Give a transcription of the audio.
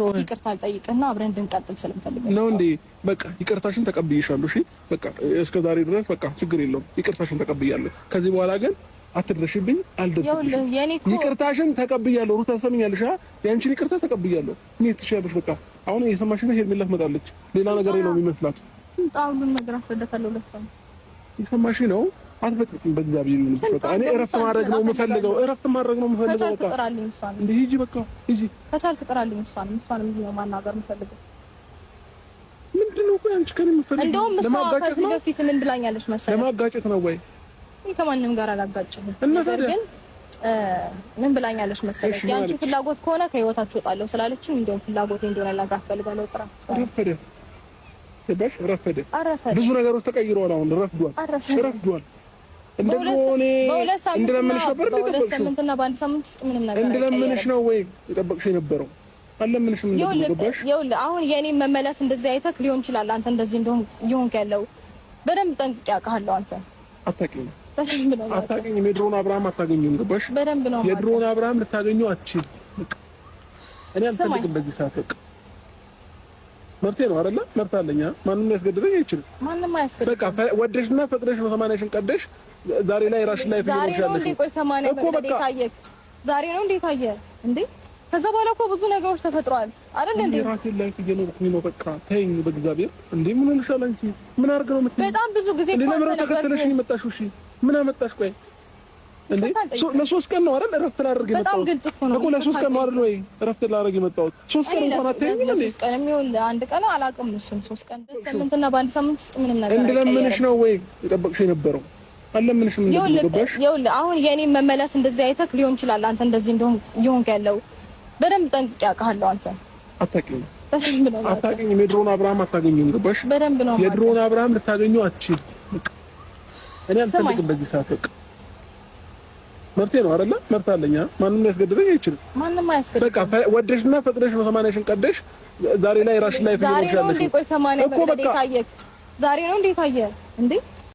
ነው? ይቅርታ አልጠይቅህና አብረን እንድንቀጥል ስለምፈልግ ነው እንዴ? በቃ ይቅርታሽን ተቀብዬሻለሁ። እሺ በቃ እስከ ዛሬ ድረስ በቃ ችግር የለውም። ይቅርታሽን ተቀብያለሁ። ከዚህ በኋላ ግን አትድረሽብኝ፣ አልደረስሽም። ይቅርታሽን ተቀብያለሁ። ሩታ ሰምኛለሽ? ያንቺን ይቅርታ ተቀብያለሁ። እኔ ትችያለሽ። በቃ አሁን የሰማሽ ነው። ሄርሜላ ትመጣለች። ሌላ ነገር ነው የሚመስላት። ሁሉን ነገር አስረዳታለሁ። ለሰማ የሰማሽ ነው። አትበጥብጥም። በእግዚአብሔር ይሁን። በቃ እኔ እረፍት ማድረግ ነው የምፈልገው። እረፍት ማድረግ ነው የምፈልገው። በቃ ጥራልኝ። እሷን እንዴ ሂጂ፣ በቃ ሂጂ። ከቻልክ ጥራልኝ። እሷን ነው ማናገር የምፈልገው። ምንድነው? ቆይ አንቺ ከኔ የምትፈልጊው እንደውም እሷ ከዚህ በፊት ምን ብላኛለች መሰለኝ? ለማጋጨት ነው ወይ? እኔ ከማንም ጋር አላጋጭም። ነገር ግን ምን ብላኛለች መሰለኝ? ያንቺ ፍላጎት ከሆነ ከህይወታችሁ እወጣለሁ ስላለችኝ እንደውም ፍላጎቴ እንደሆነ ላጋፍ ፈልጋለሁ። ጥራ ረፈደ። ብዙ ነገሮች ተቀይረዋል። አሁን ረፍዷል። እንደለምንሽ ነበር በሁለት ሳምንትና በአንድ ሳምንት ውስጥ ምንም ነገር እንደለምንሽ ነው ወይ የጠበቅሽ የነበረው? አለምንሽም እንደገባሽ አሁን የኔ መመለስ እንደዚህ አይተክ ሊሆን ይችላል። አንተ እንደዚህ እንደሆነ ይሆንክ ያለው በደንብ ጠንቅቄ አውቃለሁ። አንተ አታውቂኝም። የድሮውን አብርሃም አታገኙም። ገባሽ? በደንብ ነው የድሮውን አብርሃም ልታገኙ አትችልም። እኔ አልፈልግም በዚህ ሰዓት። በቃ መብቴ ነው አይደለ? መብት አለኝ። ማንንም ያስገድደኝ አይችልም። ማንንም አያስገድደኝ። በቃ ወደሽና ፈቅደሽ ነው 80 ቀደሽ ዛሬ ላይ ራስሽ ላይ ዛሬ ነው እንዴ? ቆይ 80 በቀደም ታየክ ዛሬ ነው እንዴ ታየ እንዴ? ከዛ በኋላ እኮ ብዙ ነገሮች ተፈጥሯል አይደል እንዴ? ራስሽ ላይ እየኖርኩኝ ነው። በቃ ተይኝ በእግዚአብሔር። እንዴ ምን ሆነሻል አንቺ? ምን አድርገው ነው የምትይኝ? በጣም ብዙ ጊዜ ለምን ተከተለሽ መጣሽ? እሺ ምን አመጣሽ? ቆይ እንዴ ለሶስት ቀን ነው አይደል እረፍት ላደርግ የመጣሁት? በጣም ግልጽ እኮ ነው። ለሶስት ቀን ነው አይደል ወይ እረፍት ላደርግ የመጣሁት? ሶስት ቀን እንኳን አትይኝ እንዴ? ለሶስት ቀን የሚሆን አንድ ቀን አላውቅም። እሱን ሶስት ቀን ሳምንትና በአንድ ሳምንት ውስጥ ምንም ነገር እንደለምንሽ ነው ወይ የጠበቅሽ የነበረው? አለምንሽም እንደገባሽ ይኸውልህ፣ አሁን የኔ መመለስ እንደዚህ አይተክ ሊሆን ይችላል። አንተ እንደዚህ እንደሆነ ይሆንክ ያለው በደንብ ጠንቅቄ አውቃለሁ። አንተ አታውቂኝም። አታውቂኝም። የድሮውን አብርሃም አታገኙም። ገባሽ? በደንብ ነው የድሮውን አብርሃም ልታገኙ አትችልም። እኔ አልፈልግም በዚህ ሰዓት። በቃ መብቴ ነው አይደለ? መብት አለኝ። ማንንም ያስገድደኝ አይችልም። ማንንም አያስገድደኝ። በቃ ወደሽና ፈቅደሽ ነው 80 ቀደሽ ዛሬ ላይ ራስሽ ላይ ዛሬ ነው እንዴ? ቆይ 80 በቀደም ታየክ ዛሬ ነው እንዴ ታየ እንዴ?